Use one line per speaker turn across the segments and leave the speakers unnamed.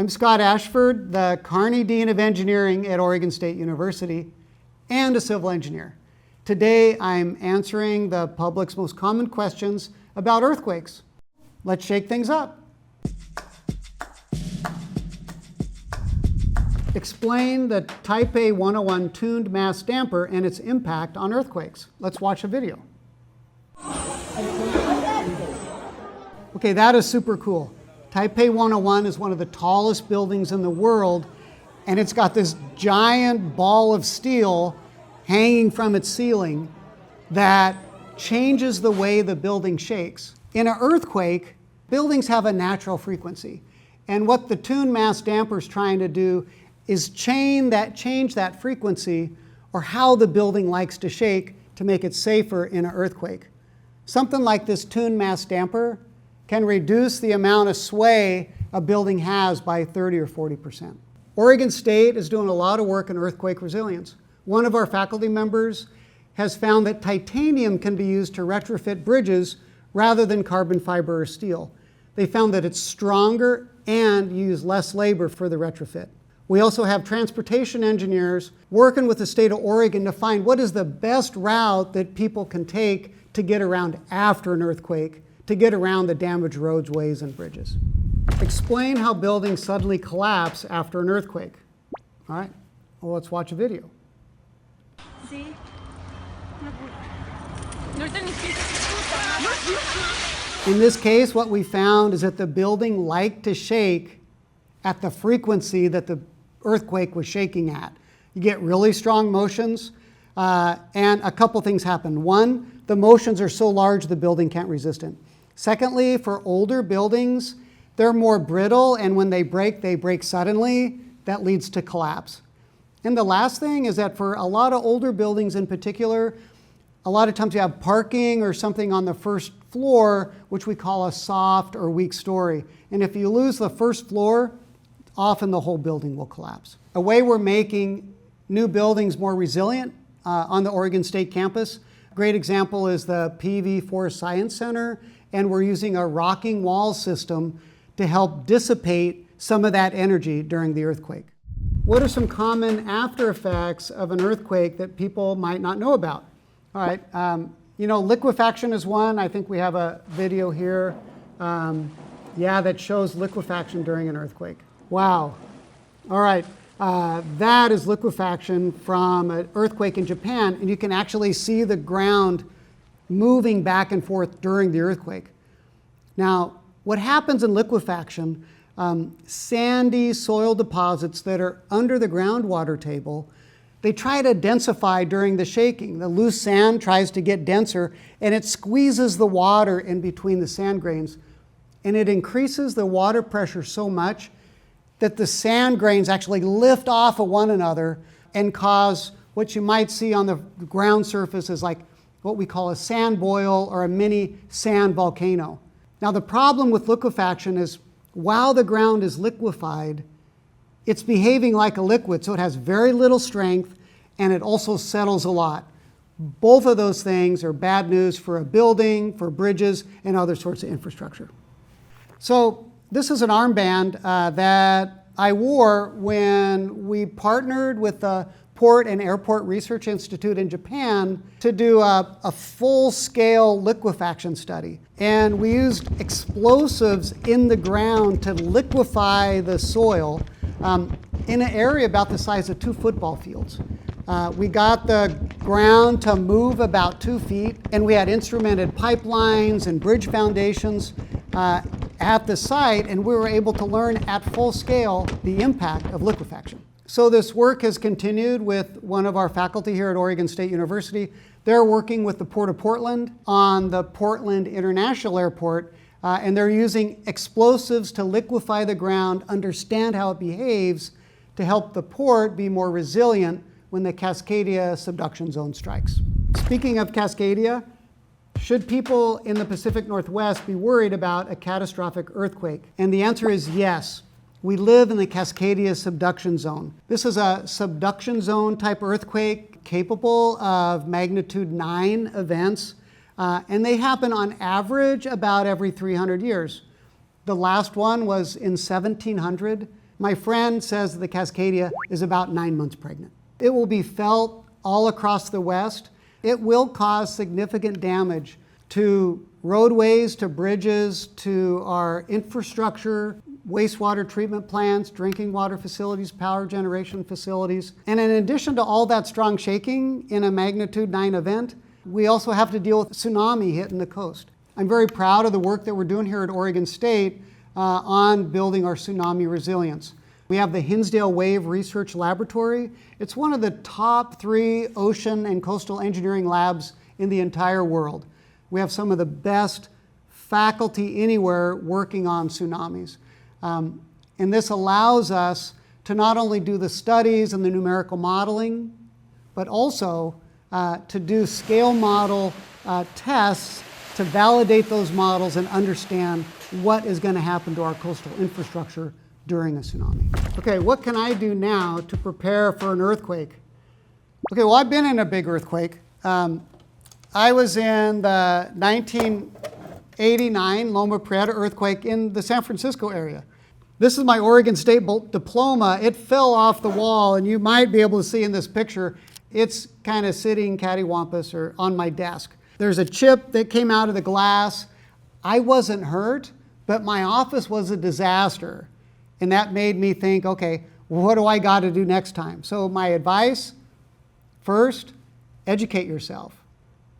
I'm Scott Ashford, the Kearney Dean of Engineering at Oregon State University and a civil engineer. Today I'm answering the public's most common questions about earthquakes. Let's shake things up. Explain the Taipei 101 tuned mass damper and its impact on earthquakes. Let's watch a video. Okay, that is super cool. Taipei 101 is one of the tallest buildings in the world, and it's got this giant ball of steel hanging from its ceiling that changes the way the building shakes. In an earthquake, buildings have a natural frequency, and what the tuned mass damper is trying to do is change that frequency, or how the building likes to shake, to make it safer in an earthquake. Something like this tuned mass damper can reduce the amount of sway a building has by 30 or 40%. Oregon State is doing a lot of work in earthquake resilience. One of our faculty members has found that titanium can be used to retrofit bridges rather than carbon fiber or steel. They found that it's stronger and use less labor for the retrofit. We also have transportation engineers working with the state of Oregon to find what is the best route that people can take to get around after an earthquake, to get around the damaged roadways and bridges. Explain how buildings suddenly collapse after an earthquake. All right, well, let's watch a video.
See?
In this case, what we found is that the building liked to shake at the frequency that the earthquake was shaking at. You get really strong motions, and a couple things happen. One, the motions are so large the building can't resist it. Secondly, for older buildings, they're more brittle, and when they break suddenly. That leads to collapse. And the last thing is that for a lot of older buildings in particular, a lot of times you have parking or something on the first floor, which we call a soft or weak story. And if you lose the first floor, often the whole building will collapse. A way we're making new buildings more resilient on the Oregon State campus, a great example is the PV4 Science Center, and we're using a rocking wall system to help dissipate some of that energy during the earthquake. What are some common after effects of an earthquake that people might not know about? All right, liquefaction is one. I think we have a video here, that shows liquefaction during an earthquake. Wow. All right, that is liquefaction from an earthquake in Japan, and you can actually see the ground moving back and forth during the earthquake. Now, what happens in liquefaction, sandy soil deposits that are under the groundwater table, they try to densify during the shaking. The loose sand tries to get denser, and it squeezes the water in between the sand grains, and it increases the water pressure so much that the sand grains actually lift off of one another and cause what you might see on the ground surface as like what we call a sand boil or a mini sand volcano. Now, the problem with liquefaction is while the ground is liquefied, it's behaving like a liquid, so it has very little strength and it also settles a lot. Both of those things are bad news for a building, for bridges, and other sorts of infrastructure. So this is an armband that I wore when we partnered with the Port and Airport Research Institute in Japan to do a full-scale liquefaction study. And we used explosives in the ground to liquefy the soil in an area about the size of 2 football fields. We got the ground to move about 2 feet, and we had instrumented pipelines and bridge foundations at the site, and we were able to learn at full scale the impact of liquefaction. So this work has continued with one of our faculty here at Oregon State University. They're working with the Port of Portland on the Portland International Airport, and they're using explosives to liquefy the ground, understand how it behaves, to help the port be more resilient when the Cascadia subduction zone strikes. Speaking of Cascadia, should people in the Pacific Northwest be worried about a catastrophic earthquake? And the answer is yes. We live in the Cascadia subduction zone. This is a subduction zone type earthquake capable of magnitude 9 events, and they happen on average about every 300 years. The last one was in 1700. My friend says that the Cascadia is about 9 months pregnant. It will be felt all across the West. It will cause significant damage to roadways, to bridges, to our infrastructure, wastewater treatment plants, drinking water facilities, power generation facilities. And in addition to all that strong shaking in a magnitude 9 event, we also have to deal with tsunami hitting the coast. I'm very proud of the work that we're doing here at Oregon State on building our tsunami resilience. We have the Hinsdale Wave Research Laboratory. It's one of the top 3 ocean and coastal engineering labs in the entire world. We have some of the best faculty anywhere working on tsunamis. And this allows us to not only do the studies and the numerical modeling, but also to do scale model tests to validate those models and understand what is going to happen to our coastal infrastructure during a tsunami. Okay, what can I do now to prepare for an earthquake? Okay, well, I've been in a big earthquake. I was in the 1989 Loma Prieta earthquake in the San Francisco area. This is my Oregon State diploma. It fell off the wall, and you might be able to see in this picture, it's kind of sitting cattywampus or on my desk. There's a chip that came out of the glass. I wasn't hurt, but my office was a disaster. And that made me think, okay, what do I got to do next time? So my advice, first, educate yourself,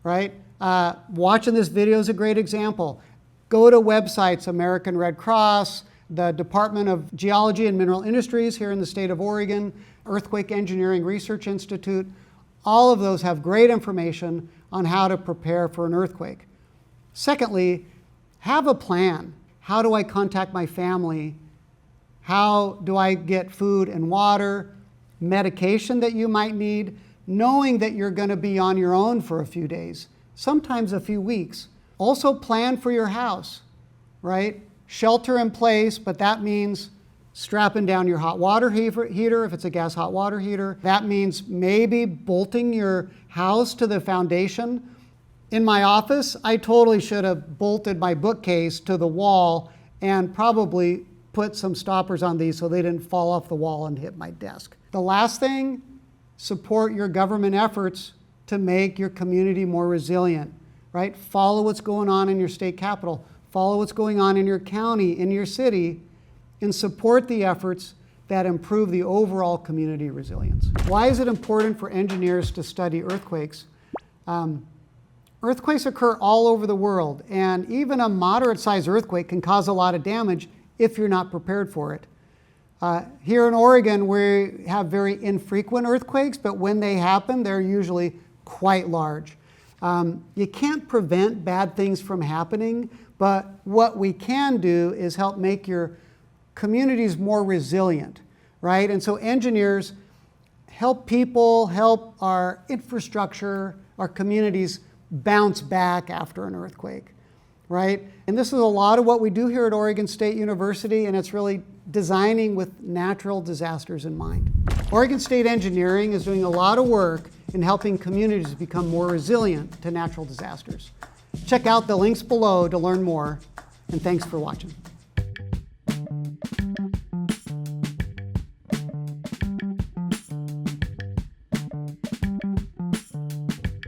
right? Watching this video is a great example. Go to websites, American Red Cross, the Department of Geology and Mineral Industries here in the state of Oregon, Earthquake Engineering Research Institute. All of those have great information on how to prepare for an earthquake. Secondly, have a plan. How do I contact my family? How do I get food and water, medication that you might need, knowing that you're going to be on your own for a few days, sometimes a few weeks. Also plan for your house, right? Shelter in place, but that means strapping down your hot water heater if it's a gas hot water heater. That means maybe bolting your house to the foundation. In my office, I totally should have bolted my bookcase to the wall and probably put some stoppers on these so they didn't fall off the wall and hit my desk. The last thing, support your government efforts to make your community more resilient, right? Follow what's going on in your state capital. Follow what's going on in your county, in your city, and support the efforts that improve the overall community resilience. Why is it important for engineers to study earthquakes? Earthquakes occur all over the world, and even a moderate-sized earthquake can cause a lot of damage if you're not prepared for it. Here in Oregon, we have very infrequent earthquakes, but when they happen, they're usually quite large. You can't prevent bad things from happening, but what we can do is help make your communities more resilient, right? And so engineers help people, help our infrastructure, our communities bounce back after an earthquake, right? And this is a lot of what we do here at Oregon State University, and it's really designing with natural disasters in mind. Oregon State Engineering is doing a lot of work in helping communities become more resilient to natural disasters. Check out the links below to learn more, and thanks for watching.